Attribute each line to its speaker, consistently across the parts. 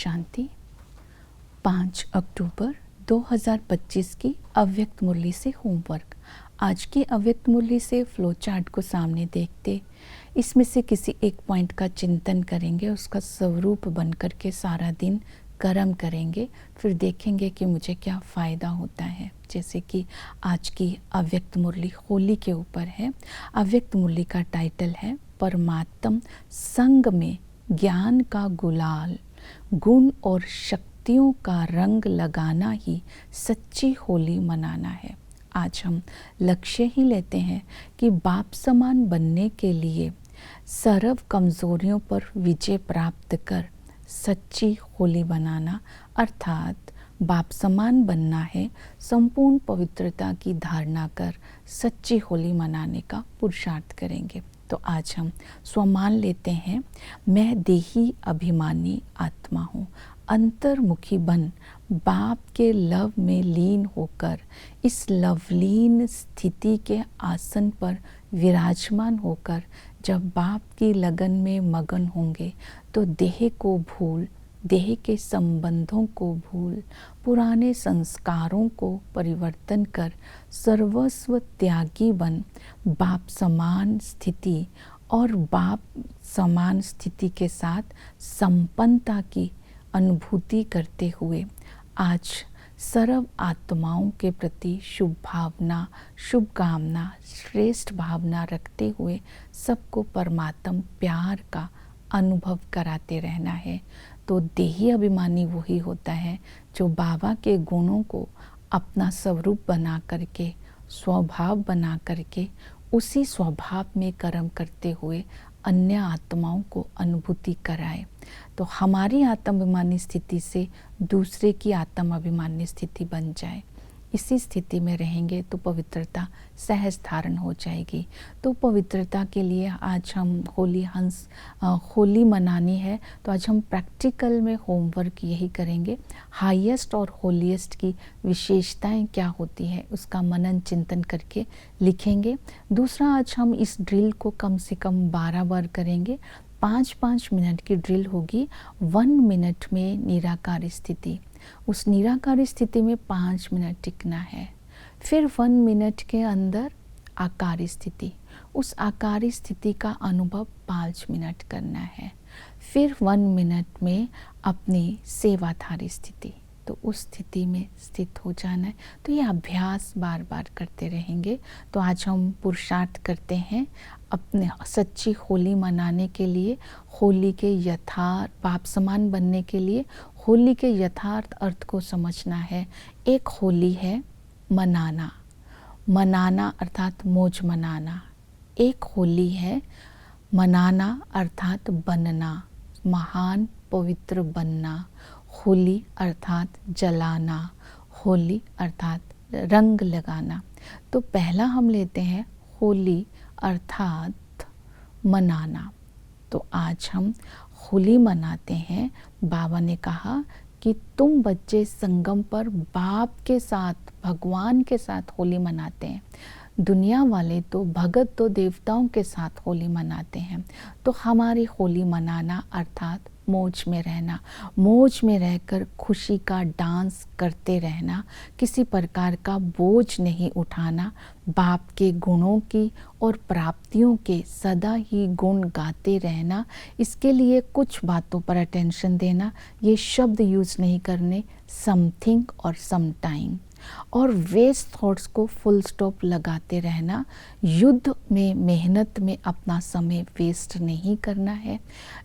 Speaker 1: शांति। 5 अक्टूबर 2025 की अव्यक्त मुरली से होमवर्क। आज की अव्यक्त मुरली से फ्लो चार्ट को सामने देखते इसमें से किसी एक पॉइंट का चिंतन करेंगे, उसका स्वरूप बन करके सारा दिन कर्म करेंगे, फिर देखेंगे कि मुझे क्या फ़ायदा होता है। जैसे कि आज की अव्यक्त मुरली होली के ऊपर है। अव्यक्त मुरली का टाइटल है परमात्म संग में ज्ञान का गुलाल, गुण और शक्तियों का रंग लगाना ही सच्ची होली मनाना है। आज हम लक्ष्य ही लेते हैं कि बाप समान बनने के लिए सर्व कमज़ोरियों पर विजय प्राप्त कर सच्ची होली बनाना, अर्थात बाप समान बनना है। संपूर्ण पवित्रता की धारणा कर सच्ची होली मनाने का पुरुषार्थ करेंगे। तो आज हम स्वमान लेते हैं, मैं देही अभिमानी आत्मा हूँ। अंतर्मुखी बन बाप के लव में लीन होकर इस लवलीन स्थिति के आसन पर विराजमान होकर जब बाप की लगन में मगन होंगे तो देह को भूल, देह के संबंधों को भूल, पुराने संस्कारों को परिवर्तन कर सर्वस्व त्यागी बन बाप समान स्थिति और बाप समान स्थिति के साथ संपन्नता की अनुभूति करते हुए आज सर्व आत्माओं के प्रति शुभ भावना, शुभकामना, श्रेष्ठ भावना रखते हुए सबको परमात्म प्यार का अनुभव कराते रहना है। तो देही अभिमानी वही होता है जो बाबा के गुणों को अपना स्वरूप बना करके, स्वभाव बना करके उसी स्वभाव में कर्म करते हुए अन्य आत्माओं को अनुभूति कराए। तो हमारी आत्म अभिमानी स्थिति से दूसरे की आत्म अभिमानी स्थिति बन जाए। इसी स्थिति में रहेंगे तो पवित्रता सहज धारण हो जाएगी। तो पवित्रता के लिए आज हम होली मनानी है, तो आज हम प्रैक्टिकल में होमवर्क यही करेंगे। हाईएस्ट और होलीएस्ट की विशेषताएं क्या होती है उसका मनन चिंतन करके लिखेंगे। दूसरा, आज हम इस ड्रिल को कम से कम 12 बार करेंगे। 5-5 मिनट की ड्रिल होगी। 1 मिनट में निराकार स्थिति, उस निराकार स्थिति में 5 मिनट टिकना है। फिर 1 मिनट के अंदर आकार स्थिति, उस आकार स्थिति का अनुभव 5 मिनट करना है। फिर 1 मिनट में अपनी सेवाधारी स्थिति, तो उस स्थिति में स्थित हो जाना है। तो ये अभ्यास बार बार करते रहेंगे। तो आज हम पुरुषार्थ करते हैं अपने सच्ची होली मनाने के लिए, होली के यथार्थ बाप समान बनने के लिए होली के यथार्थ अर्थ को समझना है। एक होली है मनाना, मनाना अर्थात मौज मनाना। एक होली है मनाना अर्थात बनना, महान पवित्र बनना। होली अर्थात जलाना, होली अर्थात रंग लगाना। तो पहला हम लेते हैं होली अर्थात मनाना। तो आज हम होली मनाते हैं। बाबा ने कहा कि तुम बच्चे संगम पर बाप के साथ, भगवान के साथ होली मनाते हैं। दुनिया वाले तो भगत तो देवताओं के साथ होली मनाते हैं। तो हमारी होली मनाना अर्थात मौज में रहना, मौज में रहकर खुशी का डांस करते रहना, किसी प्रकार का बोझ नहीं उठाना, बाप के गुणों की और प्राप्तियों के सदा ही गुण गाते रहना। इसके लिए कुछ बातों पर अटेंशन देना, ये शब्द यूज़ नहीं करने, समथिंग और समटाइम, और वेस्ट थॉट्स को फुल स्टॉप लगाते रहना। युद्ध में, मेहनत में अपना समय वेस्ट नहीं करना है।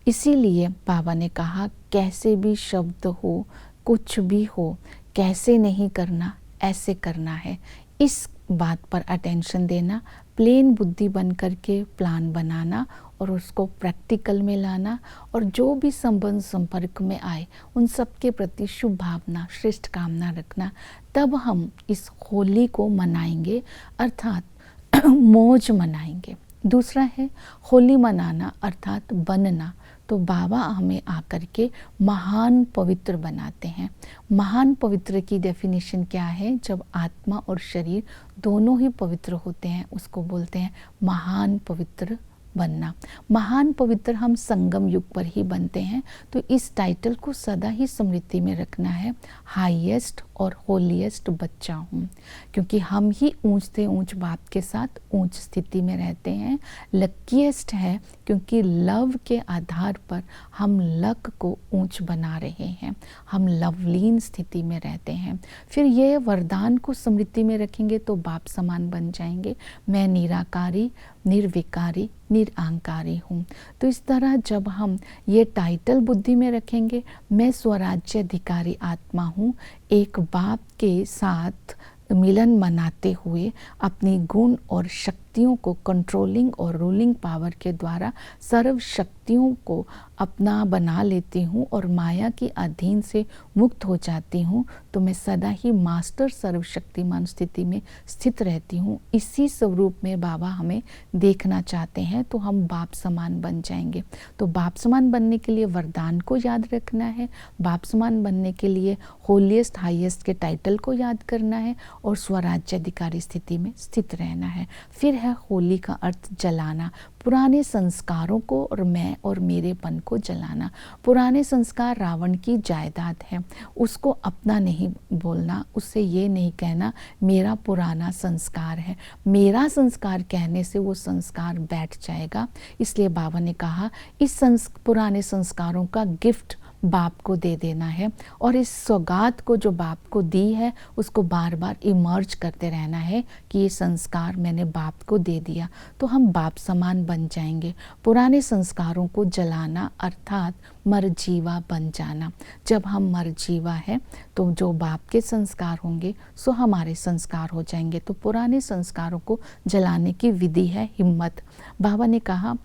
Speaker 1: इसीलिए बाबा ने कहा कैसे भी शब्द हो, कुछ भी हो, कैसे नहीं करना, ऐसे करना है। इस बात पर अटेंशन देना, प्लेन बुद्धि बन करके प्लान बनाना और उसको प्रैक्टिकल में लाना, और जो भी संबंध संपर्क में आए उन सब के प्रति शुभ भावना, श्रेष्ठ कामना रखना। तब हम इस होली को मनाएंगे, अर्थात मौज मनाएंगे। दूसरा है होली मनाना अर्थात बनना। तो बाबा हमें आकर के महान पवित्र बनाते हैं। महान पवित्र की डेफिनेशन क्या है? जब आत्मा और शरीर दोनों ही पवित्र होते हैं उसको बोलते हैं महान पवित्र बनना। महान पवित्र हम संगम युग पर ही बनते हैं। तो इस टाइटल को सदा ही स्मृति में रखना है, हाईएस्ट और होलीएस्ट बच्चा हूँ, क्योंकि हम ही ऊंच से ऊंच बाप के साथ ऊंच स्थिति में रहते हैं। लकीएस्ट है क्योंकि लव के आधार पर हम लक को ऊंच बना रहे हैं, हम लवलीन स्थिति में रहते हैं। फिर ये वरदान को स्मृति में रखेंगे तो बाप समान बन जाएंगे। मैं निराकारी, निर्विकारी, निरअहंकारी हूँ। तो इस तरह जब हम ये टाइटल बुद्धि में रखेंगे, मैं स्वराज्य अधिकारी आत्मा हूँ, एक बाप के साथ मिलन मनाते हुए अपनी गुण और शक्तियों को कंट्रोलिंग और रूलिंग पावर के द्वारा सर्व शक्तियों को अपना बना लेती हूँ और माया की अधीन से मुक्त हो जाती हूँ। तो मैं सदा ही मास्टर सर्वशक्तिमान स्थिति में स्थित रहती हूँ। इसी स्वरूप में बाबा हमें देखना चाहते हैं, तो हम बाप समान बन जाएंगे। तो बाप समान बनने के लिए वरदान को याद रखना है, बाप समान बनने के लिए होलीएस्ट हाईएस्ट के टाइटल को याद करना है और स्वराज्य अधिकारी स्थिति में स्थित रहना है। फिर है होली का अर्थ जलाना, पुराने संस्कारों को और मैं और मेरेपन को जलाना। पुराने संस्कार रावण की जायदाद है, उसको अपना नहीं बोलना, उससे ये नहीं कहना मेरा पुराना संस्कार है। मेरा संस्कार कहने से वो संस्कार बैठ जाएगा। इसलिए बाबा ने कहा इस पुराने संस्कारों का गिफ्ट बाप को दे देना है और इस सौगात को जो बाप को दी है उसको बार बार इमर्ज करते रहना है कि ये संस्कार मैंने बाप को दे दिया। तो हम बाप समान बन जाएंगे। पुराने संस्कारों को जलाना अर्थात मरजीवा बन जाना। जब हम मरजीवा है तो जो बाप के संस्कार होंगे सो हमारे संस्कार हो जाएंगे। तो पुराने संस्कारों को जलाने की विधि है हिम्मत। बाबा ने कहा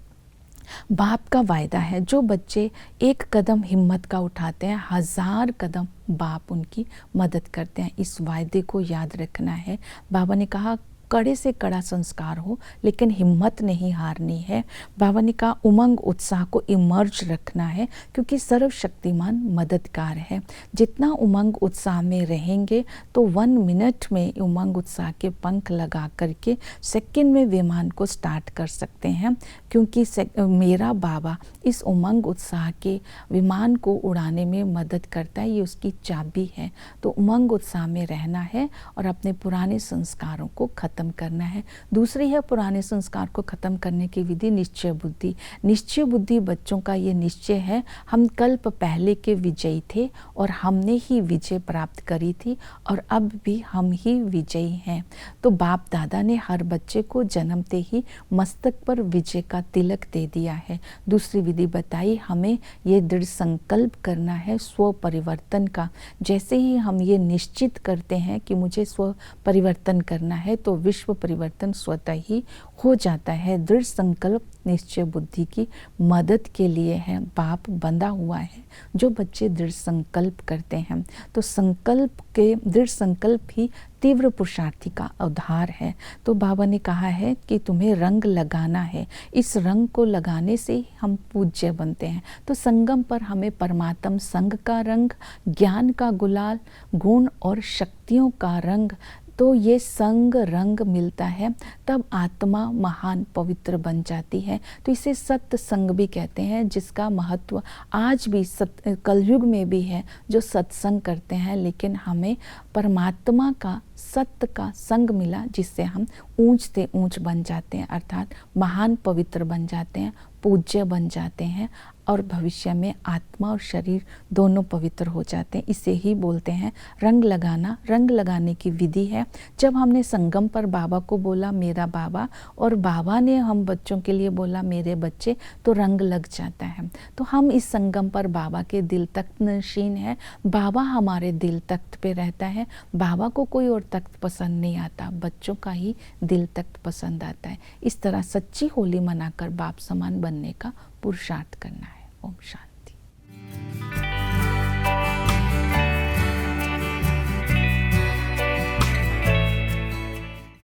Speaker 1: बाप का वायदा है, जो बच्चे एक कदम हिम्मत का उठाते हैं 1000 कदम बाप उनकी मदद करते हैं। इस वायदे को याद रखना है। बाबा ने कहा कड़े से कड़ा संस्कार हो लेकिन हिम्मत नहीं हारनी है। बाबा ने कहा उमंग उत्साह को इमर्ज रखना है क्योंकि सर्वशक्तिमान मददगार है। जितना उमंग उत्साह में रहेंगे तो 1 मिनट में उमंग उत्साह के पंख लगा करके सेकंड में विमान को स्टार्ट कर सकते हैं, क्योंकि मेरा बाबा इस उमंग उत्साह के विमान को उड़ाने में मदद करता है। ये उसकी चाबी है। तो उमंग उत्साह में रहना है और अपने पुराने संस्कारों को खत्म करना है। दूसरी है पुराने संस्कार को खत्म करने की विधि निश्चय बुद्धि। निश्चय बुद्धि बच्चों का ये निश्चय है हम कल्प पहले के विजयी थे और हमने ही विजय प्राप्त करी थी और अब भी हम ही विजयी हैं। तो बाप दादा ने हर बच्चे को जन्मते ही मस्तक पर विजय का तिलक दे दिया है। दूसरी विधि बताई हमें ये दृढ़ संकल्प करना है स्व परिवर्तन का। जैसे ही हम ये निश्चित करते हैं कि मुझे स्व परिवर्तन करना है तो विश्व परिवर्तन स्वतः ही हो जाता है। दृढ़ संकल्प निश्चय बुद्धि की मदद के लिए है। बाप बंधा हुआ है जो बच्चे दृढ़ संकल्प करते हैं। तो संकल्प के दृढ़ संकल्प ही तीव्र पुरुषार्थी का आधार है। तो बाबा ने कहा है कि तुम्हें रंग लगाना है। इस रंग को लगाने से ही हम पूज्य बनते हैं। तो संगम पर हमें परमात्म संग का रंग, ज्ञान का गुलाल, गुण और शक्तियों का रंग, तो ये संग रंग मिलता है तब आत्मा महान पवित्र बन जाती है। तो इसे सत्य संग भी कहते हैं, जिसका महत्व आज भी कलयुग में भी है। जो सत्संग करते हैं, लेकिन हमें परमात्मा का सत्य का संग मिला जिससे हम ऊंच से ऊंच बन जाते हैं, अर्थात महान पवित्र बन जाते हैं, पूज्य बन जाते हैं और भविष्य में आत्मा और शरीर दोनों पवित्र हो जाते हैं। इसे ही बोलते हैं रंग लगाना। रंग लगाने की विधि है जब हमने संगम पर बाबा को बोला मेरा बाबा और बाबा ने हम बच्चों के लिए बोला मेरे बच्चे, तो रंग लग जाता है। तो हम इस संगम पर बाबा के दिल तख्त नशीन है। बाबा हमारे दिल तख्त पे रहता है। बाबा को कोई और तख्त पसंद नहीं आता, बच्चों का ही दिल तख्त पसंद आता है। इस तरह सच्ची होली मनाकर बाप समान बनने का पुरुषार्थ करना है। ओम शांति।